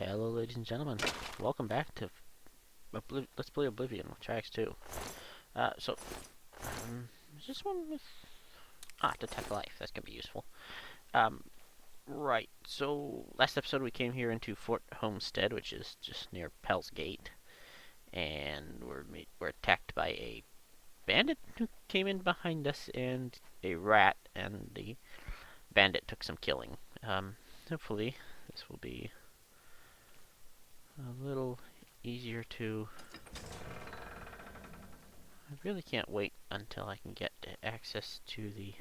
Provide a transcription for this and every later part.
Hello, ladies and gentlemen. Welcome back to Let's Play Oblivion with Tracks 2. Is this one with... Detect Life. That's gonna be useful. Right. So, last episode we came here into Fort Homestead, which is just near Pell's Gate. And we're attacked by a bandit who came in behind us, and a rat, and the bandit took some killing. Hopefully this will be a little easier to... I really can't wait until I can get access to the...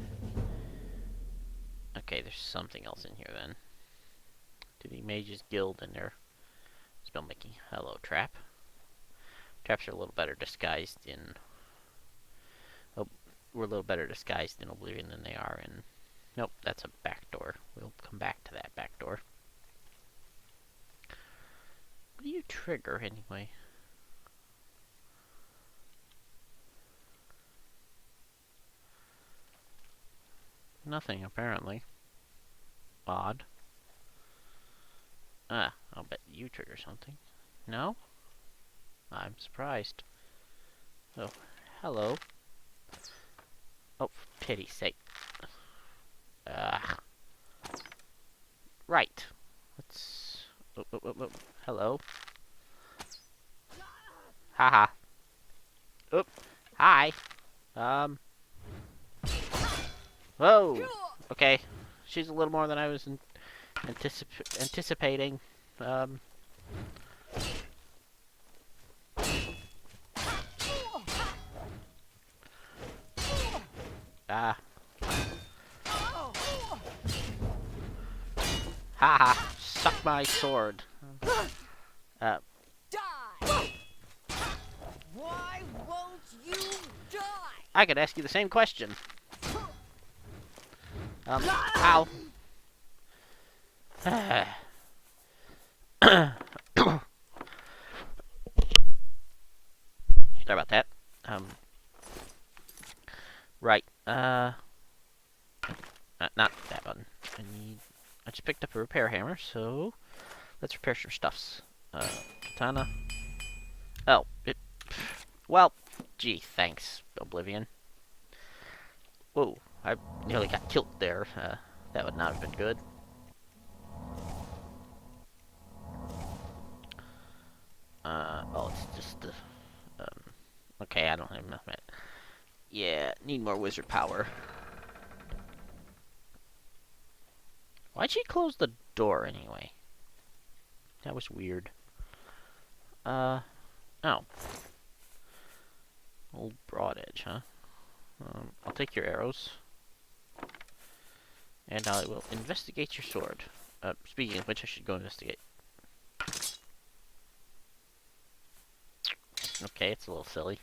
Okay, there's something else in here then. To the Mages Guild and their spell making. Hello, trap. Traps are a little better disguised in... Oh, we're a little better disguised in Oblivion than they are in... Nope, that's a back door. We'll come back to that back door. What do you trigger, anyway? Nothing, apparently. Odd. I'll bet you trigger something. No? I'm surprised. Oh, hello. Oh, for pity's sake. Right. Let's... Oh. Hello. Haha. Oop. Hi. Whoa. Okay. She's a little more than I was anticipating. Haha. Suck my sword. Die! Why won't you die? I could ask you the same question. Ow. Sorry about that. Right. Not that button. I just picked up a repair hammer, so let's repair some stuffs. Katana. Oh, well, gee, thanks, Oblivion. Whoa, I nearly got killed there. That would not have been good. Oh, it's just the... okay, I don't have enough. Yeah, need more wizard power. Why'd she close the door, anyway? That was weird. Oh. Old broad edge, huh? I'll take your arrows. And I will investigate your sword. Speaking of which, I should go investigate. Okay, it's a little silly.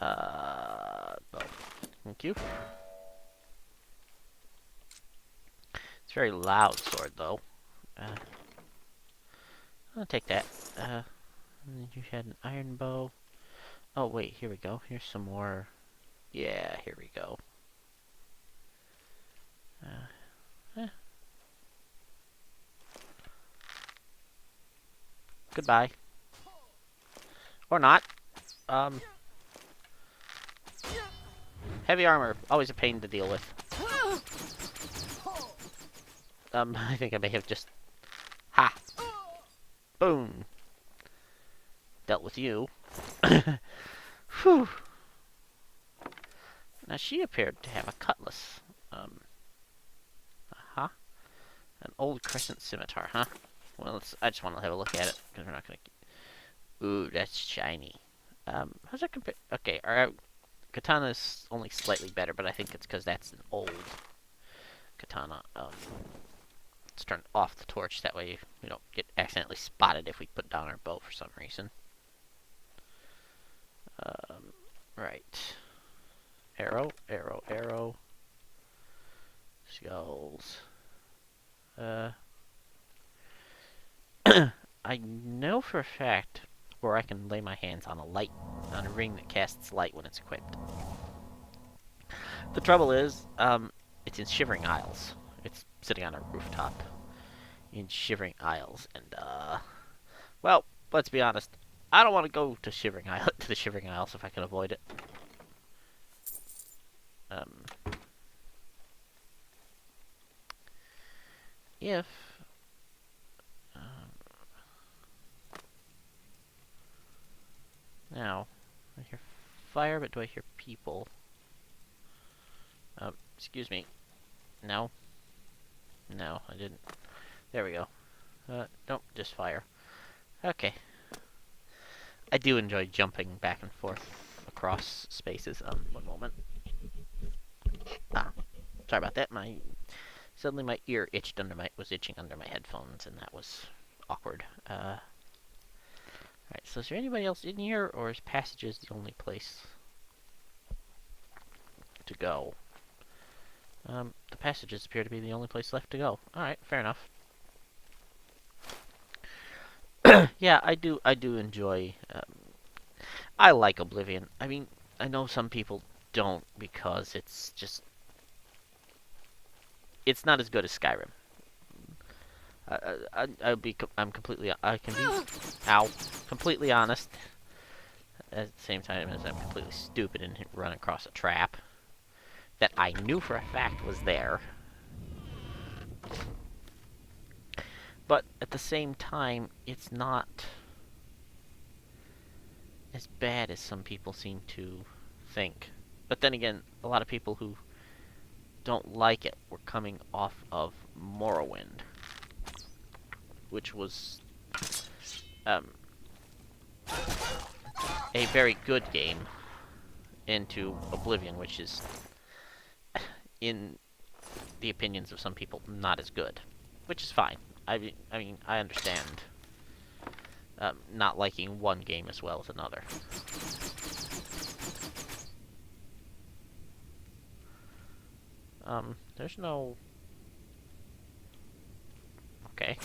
Oh, thank you. It's a very loud sword, though. I'll take that. And then you had an iron bow. Oh, wait, here we go. Here's some more. Yeah, here we go. Goodbye. Or not. Heavy armor, always a pain to deal with. I think I may have just... Ha! Boom! Dealt with you. Whew. Now, she appeared to have a cutlass. An old crescent scimitar, huh? Well, I just want to have a look at it, because we're not going to... Ooh, that's shiny. How's that compare? Okay, our katana's only slightly better, but I think it's because that's an old katana. Let's turn off the torch, that way we don't get accidentally spotted if we put down our bow for some reason. Right. Arrow, arrow, arrow. Skulls. I know for a fact where I can lay my hands on a ring that casts light when it's equipped. The trouble is, it's in Shivering Isles. It's sitting on a rooftop. in Shivering Isles, and well, let's be honest. I don't want to go to the Shivering Isles if I can avoid it. Um, if now I hear fire, but do I hear people? Excuse me. No, no, I didn't. There we go. Nope, just fire. Okay. I do enjoy jumping back and forth across spaces. One moment. Ah, sorry about that. Suddenly my ear was itching under my headphones, and that was awkward. Alright, so is there anybody else in here, or is Passages the only place to go? The Passages appear to be the only place left to go. Alright, fair enough. Yeah, I do enjoy, I like Oblivion. I mean, I know some people don't because it's not as good as Skyrim. I'm completely, I can be, ow, completely honest. At the same time as I'm completely stupid and run across a trap that I knew for a fact was there. But at the same time, it's not as bad as some people seem to think. But then again, a lot of people who don't like it were coming off of Morrowind, which was a very good game, into Oblivion, which is, in the opinions of some people, not as good, which is fine. I mean, I understand not liking one game as well as another. There's no... Okay.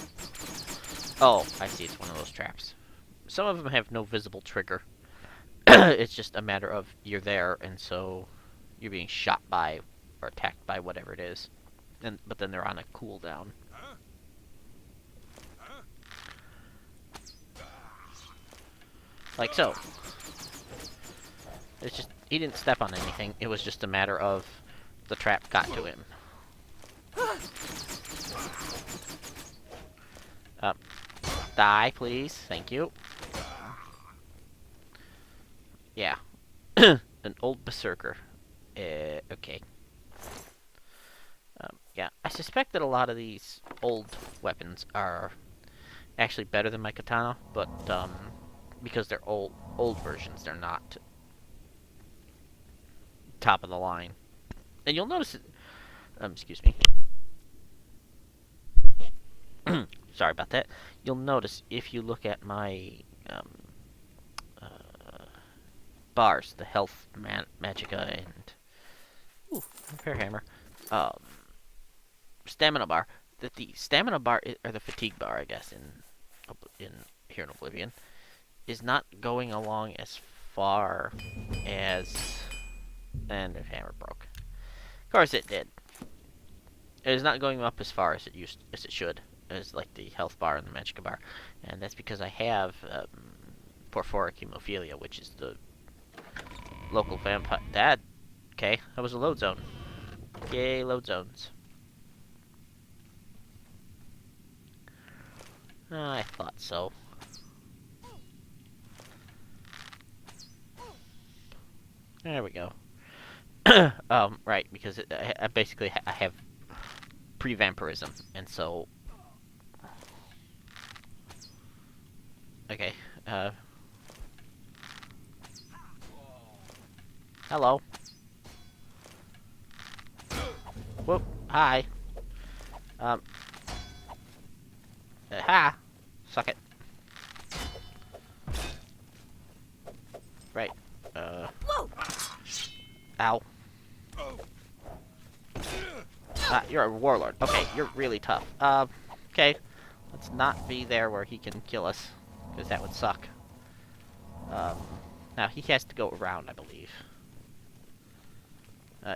Oh, I see, it's one of those traps. Some of them have no visible trigger. It's just a matter of you're there, and so you're being shot by or attacked by whatever it is. But then they're on a cooldown. Like so. It's just, he didn't step on anything. It was just a matter of the trap got to him. Die, please. Thank you. Yeah. An old berserker. Okay. Yeah, I suspect that a lot of these old weapons are actually better than my katana, but because they're old versions, they're not top of the line. And you'll notice it. Excuse me. Sorry about that. You'll notice if you look at my bars, the health, magicka, and repair hammer, stamina bar. That the stamina bar, or the fatigue bar, I guess, in here in Oblivion, is not going along as far as, and the hammer broke. Of course it did. It is not going up as far as it should, as like the health bar and the magicka bar, and that's because I have porphoric hemophilia, which is the local vampire. Okay, that was a load zone. Yay, load zones. I thought so. There we go. Right, because I basically I have pre-vampirism, and so... Okay, hello. Whoop, hi. Ha! Suck it. Right, ow. You're a warlord. Okay, you're really tough. Okay. Let's not be there where he can kill us, because that would suck. Now, he has to go around, I believe.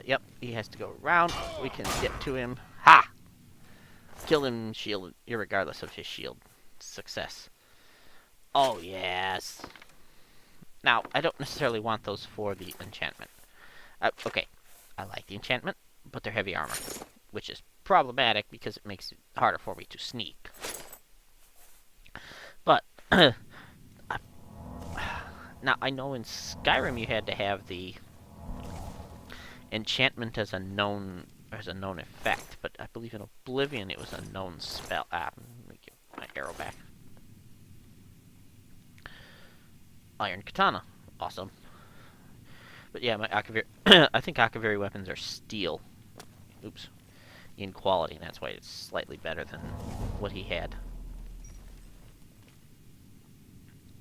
Yep, he has to go around. We can get to him. Ha! kill him shield, irregardless of his shield. Success. Oh, yes. Now, I don't necessarily want those for the enchantment. Okay, I like the enchantment, but they're heavy armor, which is problematic because it makes it harder for me to sneak. But, now, I know in Skyrim you had to have the enchantment as a known effect, but I believe in Oblivion it was a known spell. Let me get my arrow back. Iron Katana. Awesome. But yeah, my Akaviri I think Akaviri weapons are steel. Oops. In quality, and that's why it's slightly better than what he had.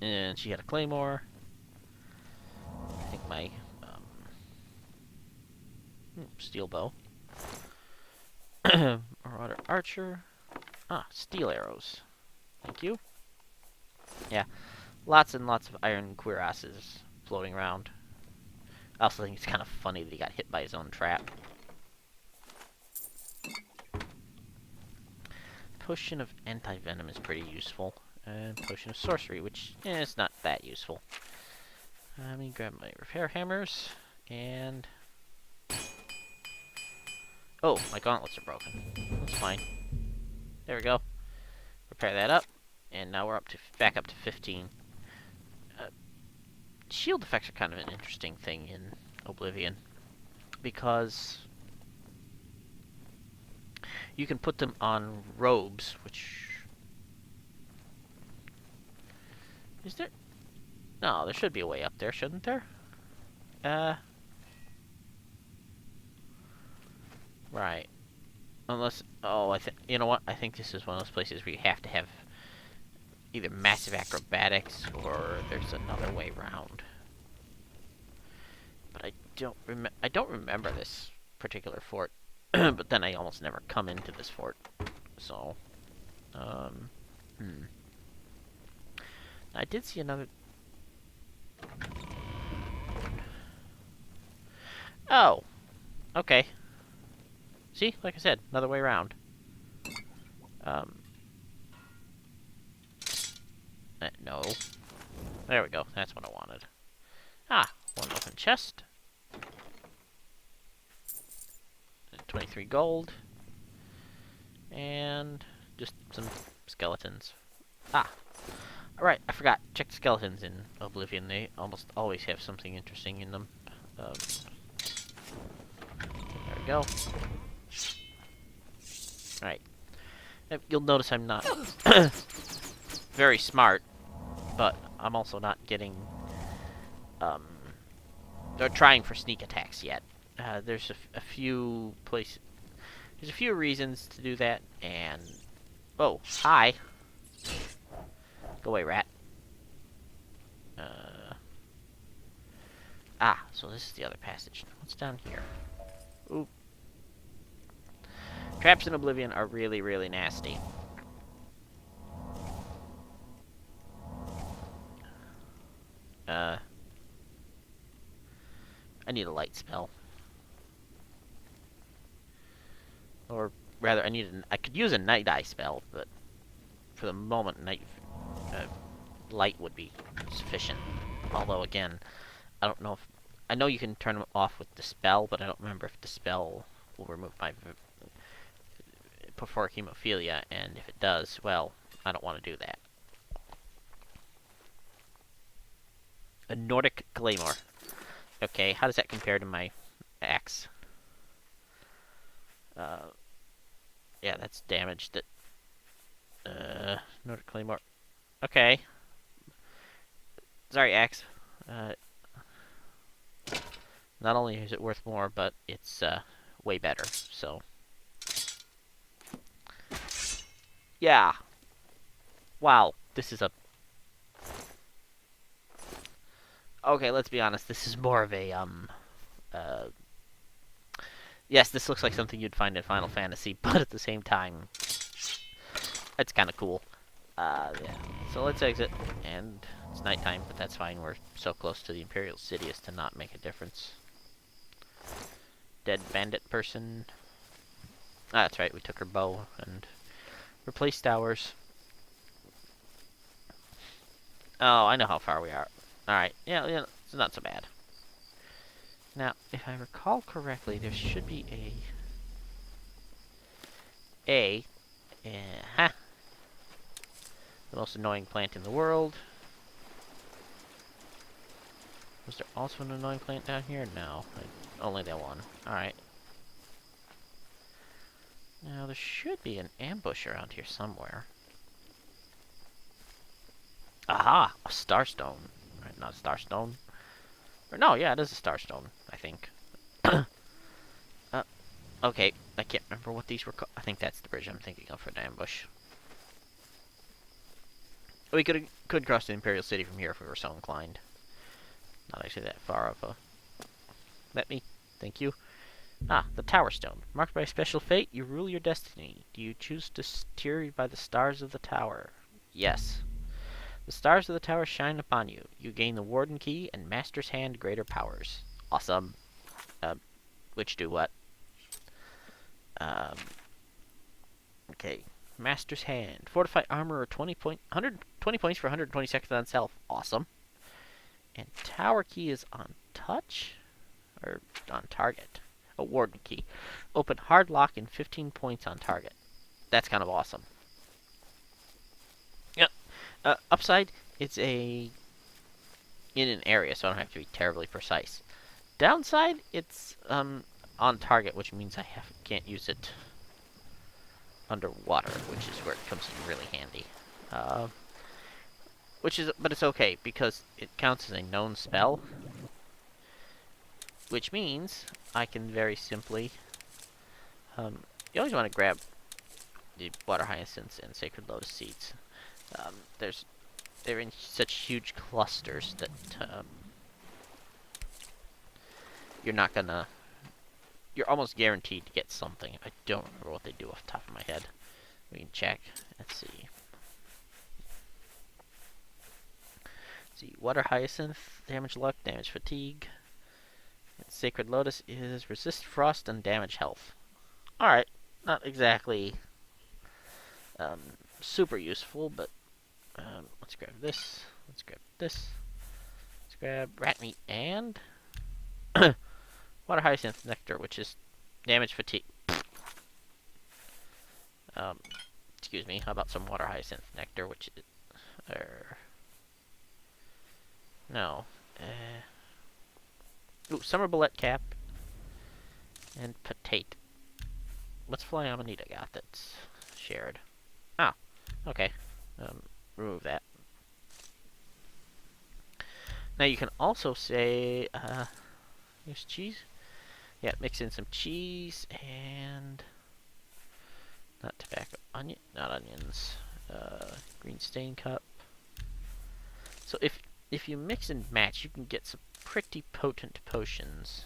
And she had a claymore. I think my steel bow. Marauder archer. Steel arrows. Thank you. Yeah, lots and lots of iron cuirasses floating around. I also think it's kind of funny that he got hit by his own trap. Potion of anti-venom is pretty useful. And potion of sorcery, which is not that useful. Let me grab my repair hammers. And... oh, my gauntlets are broken. That's fine. There we go. Repair that up. And now we're back up to 15. Shield effects are kind of an interesting thing in Oblivion. Because you can put them on robes, which... is there... no, there should be a way up there, shouldn't there? Right. Unless... oh, you know what? I think this is one of those places where you have to have either massive acrobatics or there's another way around. But I don't remember this particular fort. But then I almost never come into this fort. So... I did see another... oh! Okay. See? Like I said, another way around. No. There we go. That's what I wanted. One open chest. 23 gold. And just some skeletons. Alright, I forgot. Check the skeletons in Oblivion. They almost always have something interesting in them. There we go. Alright. You'll notice I'm not very smart, but I'm also not getting... they're trying for sneak attacks yet. There's a few places... there's a few reasons to do that, and... oh, hi! Go away, rat. So this is the other passage. What's down here? Ooh. Traps in Oblivion are really, really nasty. I need a light spell. Or rather, I could use a night eye spell, but for the moment, light would be sufficient. Although, again, I don't know if... I know you can turn them off with the spell, but I don't remember if the spell will remove my before hemophilia, and if it does, well, I don't want to do that. A Nordic Claymore. Okay, how does that compare to my axe? Yeah, that's damaged. Nordic Claymore. Okay. Sorry, axe. Not only is it worth more, but it's way better, so... yeah. Wow, this is a... okay, let's be honest, this is more of a, yes, this looks like something you'd find in Final Fantasy, but at the same time, it's kind of cool. Yeah. So let's exit, and it's nighttime, but that's fine. We're so close to the Imperial City as to not make a difference. Dead bandit person. That's right, we took her bow, and Replace towers. Oh, I know how far we are. Alright, yeah, it's not so bad. Now, if I recall correctly, there should be the most annoying plant in the world. Was there also an annoying plant down here? No, only that one. Alright. Now, there should be an ambush around here somewhere. Aha! A starstone. Right, not a starstone. Or no, yeah, it is a starstone, I think. Okay, I can't remember what these were called. I think that's the bridge I'm thinking of for an ambush. We could cross the Imperial City from here if we were so inclined. Not actually that far of a... Let me. Thank you. Ah, the Tower Stone. Marked by a special fate, you rule your destiny. Do you choose to steer by the stars of the tower? Yes. The stars of the tower shine upon you. You gain the Warden Key and Master's Hand greater powers. Awesome. Which do what? Okay. Master's Hand. Fortify armor or 120 points for 120 seconds on self. Awesome. And Tower Key is on touch? Or on target? A Warden Key. Open hard lock in 15 points on target. That's kind of awesome. Yep. Upside, it's in an area, so I don't have to be terribly precise. Downside, it's on target, which means I can't use it underwater, which is where it comes in really handy. But it's okay because it counts as a known spell, which means I can very simply. You always want to grab the water hyacinths and sacred lotus seeds. They're in such huge clusters that you're almost guaranteed to get something. I don't remember what they do off the top of my head. We can check. Let's see. Water hyacinth, damage luck, damage fatigue. And sacred lotus is resist frost and damage health. Alright, not exactly super useful, but let's grab this. Let's grab this. Let's grab rat meat and water hyacinth nectar, which is damage fatigue. Excuse me. How about some water hyacinth nectar, which is no. Ooh, summer bullet cap and potato. What's fly amanita got that's shared? Ah, okay. Remove that. Now you can also say, use cheese. Yeah, mix in some cheese and not tobacco, not onions. Green stain cup. So if you mix and match, you can get some pretty potent potions.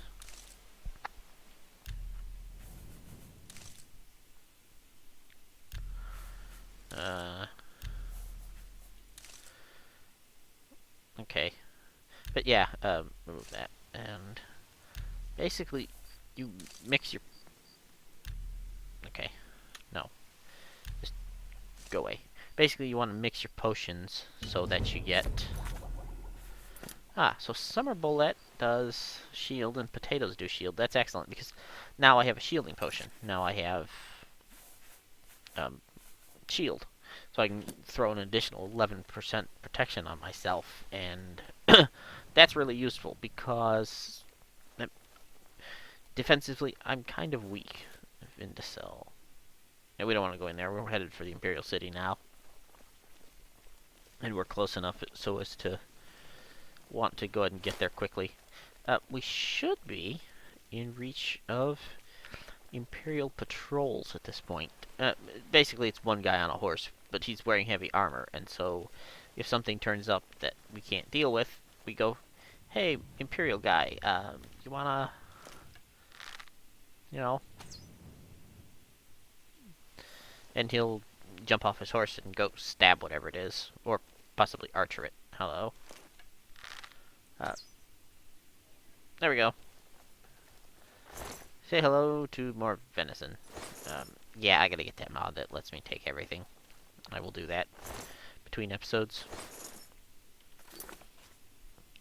Okay. But yeah, remove that. And basically, you mix your... Okay. No. Just go away. Basically, you want to mix your potions so that you get... Ah, so Summer Bullet does shield and potatoes do shield. That's excellent because now I have a shielding potion. Now I have shield. So I can throw an additional 11% protection on myself. And that's really useful because defensively I'm kind of weak in Indicel. And we don't want to go in there. We're headed for the Imperial City now. And we're close enough so as to want to go ahead and get there quickly. We should be in reach of Imperial patrols at this point. Basically, it's one guy on a horse, but he's wearing heavy armor, and so if something turns up that we can't deal with, we go, hey, Imperial guy, you wanna, you know, and he'll jump off his horse and go stab whatever it is, or possibly archer it. Hello. There we go. Say hello to more venison. Yeah, I gotta get that mod that lets me take everything. I will do that between episodes.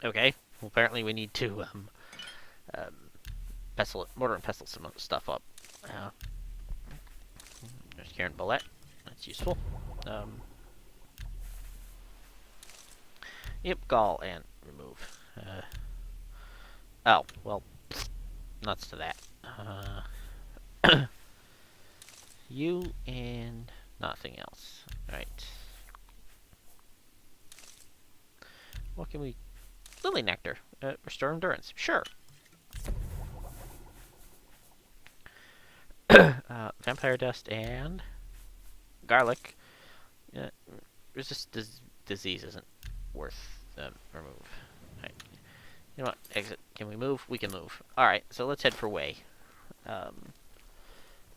Okay. Well, apparently we need to mortar and pestle some stuff up. There's Karen Bullet. That's useful. Um, yep, gall and remove. Oh, well, nuts to that. You and nothing else. Alright. What can we... Lily Nectar. Restore endurance. Sure. Vampire dust and... Garlic. Resist disease isn't worth remove. Alright. You know what? Exit. Can we move? We can move. Alright, so let's head for Way.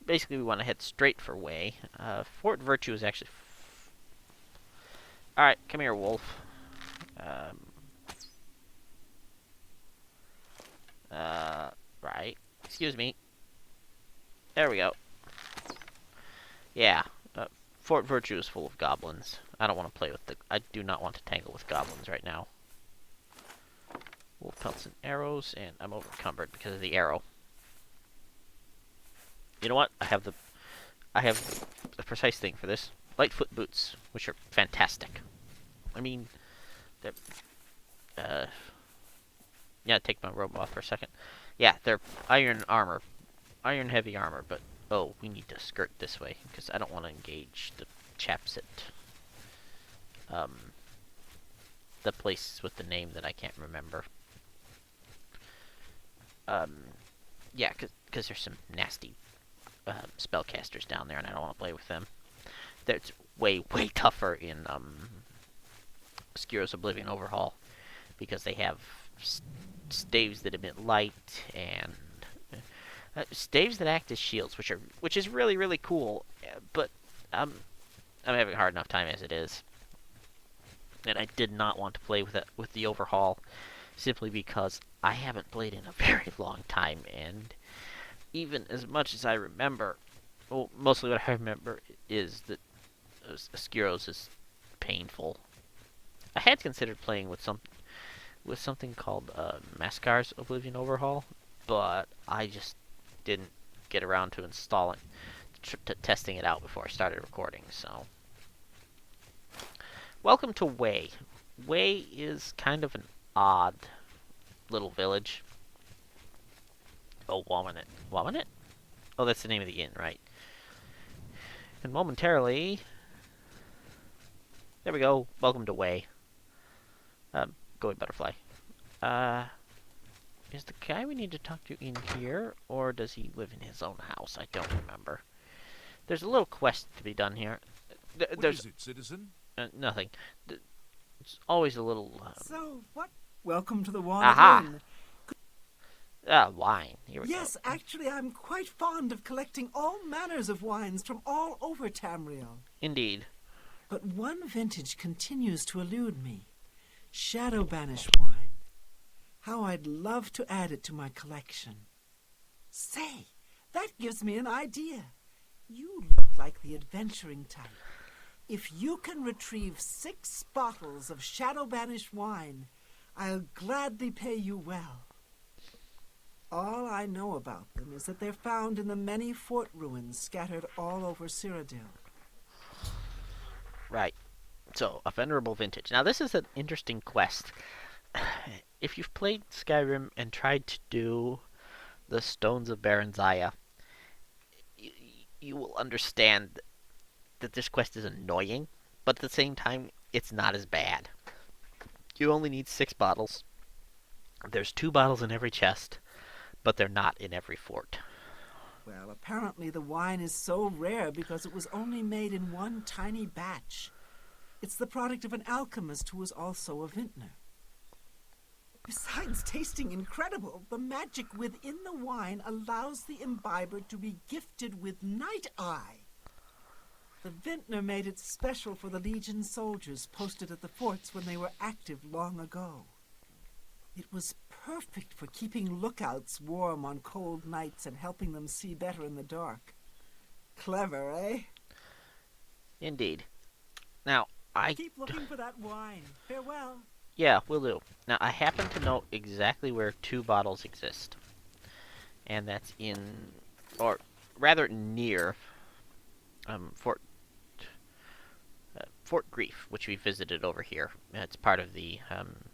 Basically, we want to head straight for Way. Fort Virtue is actually... Alright, come here, wolf. Right. Excuse me. There we go. Yeah. Fort Virtue is full of goblins. I don't want to play with the... I do not want to tangle with goblins right now. Wolf pelts and arrows, and I'm overencumbered because of the arrow. You know what? I have the precise thing for this. Lightfoot boots, which are fantastic. I mean, they're... yeah, take my robe off for a second. Yeah, they're iron armor. Iron heavy armor, but... Oh, we need to skirt this way, because I don't want to engage the chaps at... the place with the name that I can't remember. Yeah, because there's some nasty spellcasters down there, and I don't want to play with them. That's way tougher in Obscuro's Oblivion Overhaul, because they have staves that emit light and staves that act as shields, which is really cool. But I'm having a hard enough time as it is, and I did not want to play with the Overhaul, simply because I haven't played in a very long time, and even as much as I remember, well, mostly what I remember is that Obscuro's is painful. I had considered playing with something called Mascar's Oblivion Overhaul, but I just didn't get around to installing, to testing it out before I started recording. So, welcome to Way. Way is kind of an odd little village. Oh, Womanit? Oh, that's the name of the inn, right? And momentarily, there we go. Welcome to Way. Go with Butterfly. Is the guy we need to talk to in here, or does he live in his own house? I don't remember. There's a little quest to be done here. What is it, citizen? Nothing. It's always a little... So, what? Welcome to the wine. Aha! Wine. Here we go. Yes, actually, I'm quite fond of collecting all manners of wines from all over Tamriel. Indeed. But one vintage continues to elude me. Shadow Banish wine. How I'd love to add it to my collection. Say, that gives me an idea. You look like the adventuring type. If you can retrieve 6 bottles of Shadow Banish wine, I'll gladly pay you well. All I know about them is that they're found in the many fort ruins scattered all over Cyrodiil. Right. So, a venerable vintage. Now, this is an interesting quest. If you've played Skyrim and tried to do the Stones of Baranzaya, you will understand that this quest is annoying, but at the same time, it's not as bad. You only need 6 bottles. There's 2 bottles in every chest, but they're not in every fort. Well, apparently the wine is so rare because it was only made in one tiny batch. It's the product of an alchemist who was also a vintner. Besides tasting incredible, the magic within the wine allows the imbiber to be gifted with Night Eye. The vintner made it special for the Legion soldiers posted at the forts when they were active long ago. It was perfect for keeping lookouts warm on cold nights and helping them see better in the dark. Clever, eh? Indeed. Now, Keep looking for that wine. Farewell. Yeah, will do. Now, I happen to know exactly where 2 bottles exist. And that's in, or rather near, Fort Grief, which we visited over here. It's part of the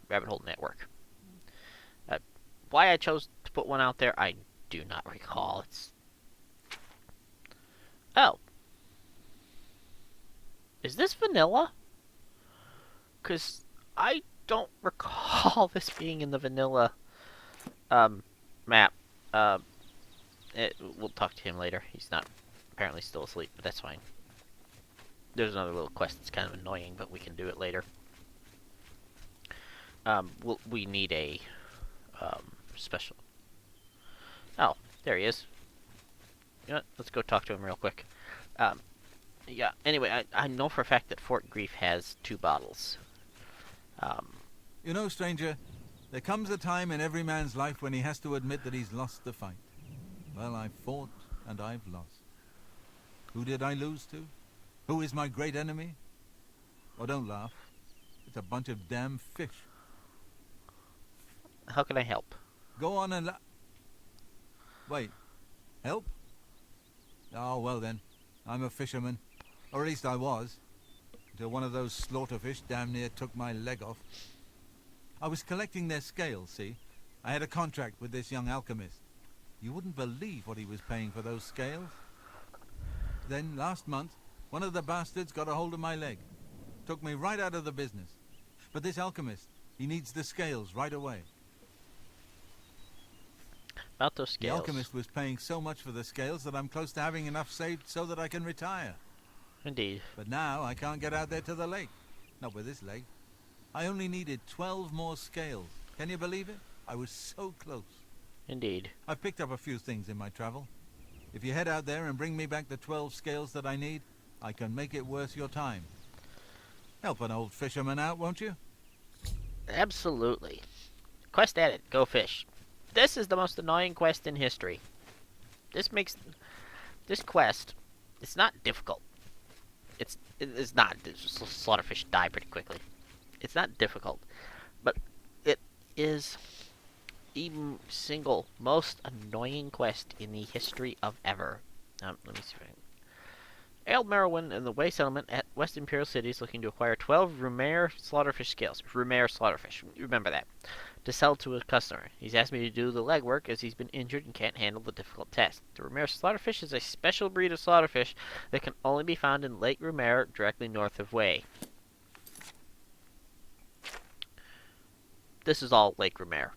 Rabbit Hole Network. Why I chose to put one out there, I do not recall. Oh. Is this vanilla? Because I don't recall this being in the vanilla map. We'll talk to him later. He's not apparently still asleep, but that's fine. There's another little quest that's kind of annoying, but we can do it later. We need a special. Oh, there he is. You know what? Let's go talk to him real quick. Yeah. Anyway, I know for a fact that Fort Grief has 2 bottles. You know, stranger, there comes a time in every man's life when he has to admit that he's lost the fight. Well, I've fought and I've lost. Who did I lose to? Who is my great enemy? Oh, don't laugh. It's a bunch of damn fish. How can I help? Go on and Wait. Help? Oh, well then. I'm a fisherman. Or at least I was. Until one of those slaughterfish damn near took my leg off. I was collecting their scales, see? I had a contract with this young alchemist. You wouldn't believe what he was paying for those scales. Then, last month, one of the bastards got a hold of my leg. Took me right out of the business. But this alchemist, he needs the scales right away. About those The scales. alchemist was paying so much for the scales that I'm close to having enough saved so that I can retire. Indeed. But now I can't get out there to the lake. Not with this leg. I only needed 12 more scales. Can you believe it? I was so close. Indeed. I've picked up a few things in my travel. If you head out there and bring me back the 12 scales that I need, I can make it worth your time. Help an old fisherman out, won't you? Absolutely. Quest added. Go fish. This is the most annoying quest in history. This quest, it's not difficult. It's not. Slaughterfish die pretty quickly. It's not difficult, but it is the single most annoying quest in the history of ever. Let me see if I can. Ailed Merowyn in the Way Settlement at West Imperial City is looking to acquire 12 Rumare slaughterfish scales. Rumare slaughterfish. Remember that. To sell to a customer. He's asked me to do the legwork as he's been injured and can't handle the difficult task. The Rumare slaughterfish is a special breed of slaughterfish that can only be found in Lake Rumare directly north of Way. This is all Lake Rumare.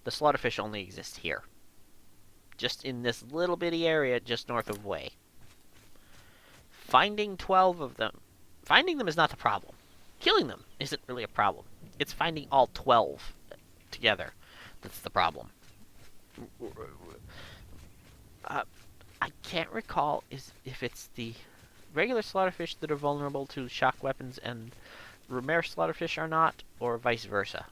The slaughterfish only exists here. Just in this little bitty area just north of Way. Finding 12 of them. Finding them is not the problem. Killing them isn't really a problem. It's finding all 12 together that's the problem. I can't recall if it's the regular slaughterfish that are vulnerable to shock weapons and Rumare slaughterfish are not, or vice versa.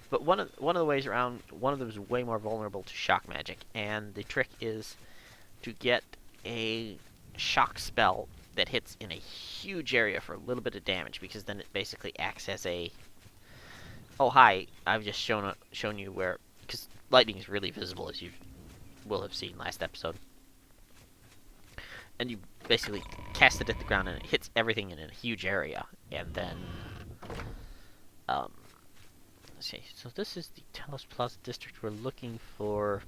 But one of the ways around, one of them is way more vulnerable to shock magic, and the trick is to get a shock spell that hits in a huge area for a little bit of damage, because then it basically acts as a... Oh, hi, I've just shown you where... Because lightning is really visible, as you will have seen last episode. And you basically cast it at the ground, and it hits everything in a huge area. And then... let's see, so this is the Talos Plaza district. We're looking for...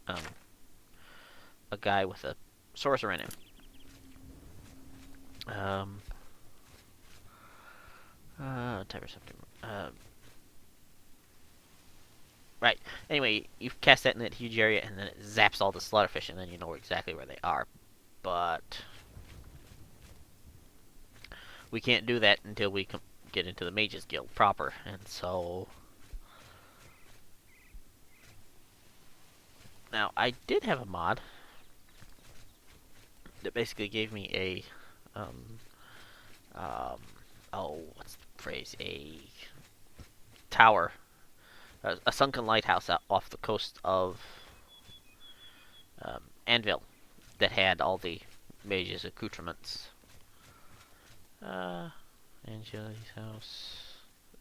a guy with a sorcerer in him. Type or something. Right. Anyway, you cast that in that huge area, and then it zaps all the slaughterfish, and then you know exactly where they are. But we can't do that until we get into the Mages Guild proper, and so... Now, I did have a mod that basically gave me a, what's the phrase? A tower, a sunken lighthouse off the coast of Anvil, that had all the mage's accoutrements. Angeli's house.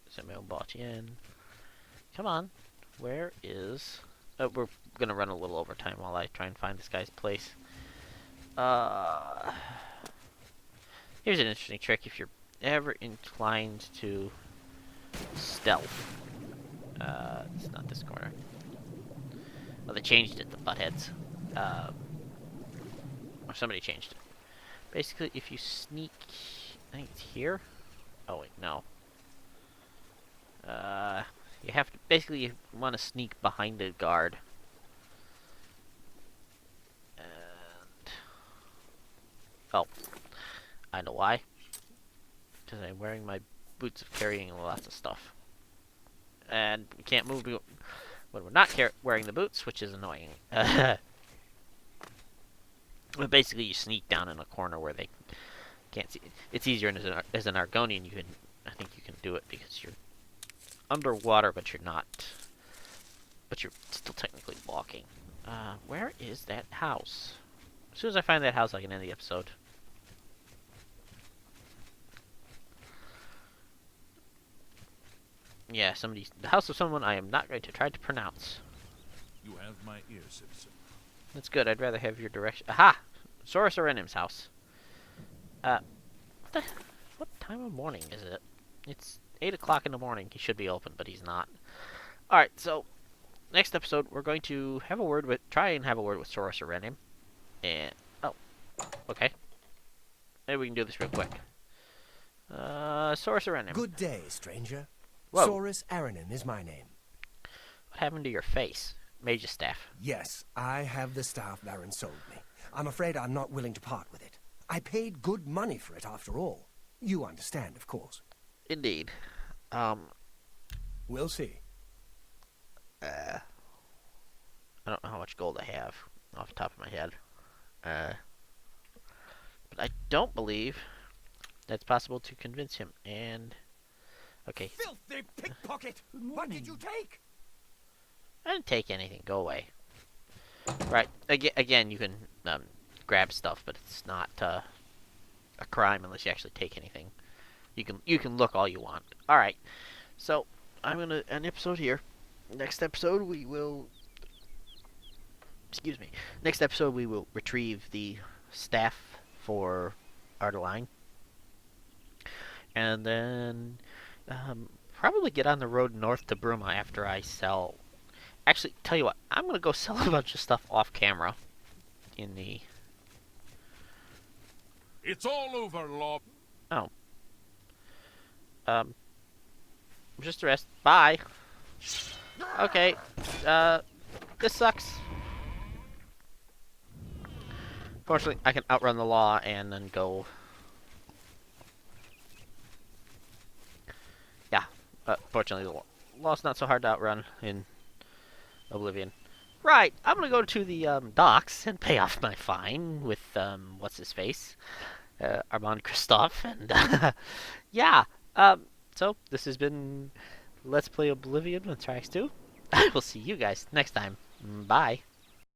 Samuel Botien. Come on. Where is... Oh, we're gonna run a little overtime while I try and find this guy's place. Here's an interesting trick if you're ever inclined to stealth. It's not this corner. Well, they changed it, the buttheads. Or somebody changed it. Basically, if you sneak... I think it's here? Oh, wait, no. You have to... Basically, you want to sneak behind the guard. And... Oh. I know why. Because I'm wearing my boots of carrying lots of stuff. And we can't move when we're not wearing the boots, which is annoying. But basically, you sneak down in a corner where they can't see. It's easier as an Argonian. I think you can do it because you're underwater, but you're not. But you're still technically walking. Where is that house? As soon as I find that house, I can end the episode. Yeah, the house of someone I am not going to try to pronounce. You have my ear, citizen. That's good. I'd rather have your direction. Aha! Saurus Arenim's house. What time of morning is it? It's 8 o'clock in the morning. He should be open, but he's not. Alright, so next episode we're going to try and have a word with Saurus Arenim. And oh, okay. Maybe we can do this real quick. Saurus Arenim. Good day, stranger. Whoa. Saurus Aranim is my name. What happened to your face? Mage's staff. Yes, I have the staff Baron sold me. I'm afraid I'm not willing to part with it. I paid good money for it after all. You understand, of course. Indeed. We'll see. I don't know how much gold I have off the top of my head. But I don't believe that's possible to convince him. And okay, Filthy pickpocket! What did you take? I didn't take anything. Go away. Right. Again, you can grab stuff, but it's not a crime unless you actually take anything. You can look all you want. All right. So I'm gonna end the episode here. Next episode we will. Excuse me. Next episode we will retrieve the staff for Ardeline, and then probably get on the road north to Bruma after I sell. Actually, tell you what, I'm gonna go sell a bunch of stuff off camera. In the. It's all over, Law. Oh. Just the rest. Bye. Okay. This sucks. Fortunately, I can outrun the law and then go. Yeah. Fortunately, the law's not so hard to outrun in Oblivion. Right. I'm gonna go to the docks and pay off my fine with what's his face, Armand Christophe, and yeah. So this has been Let's Play Oblivion with Trax 2. I will see you guys next time. Bye.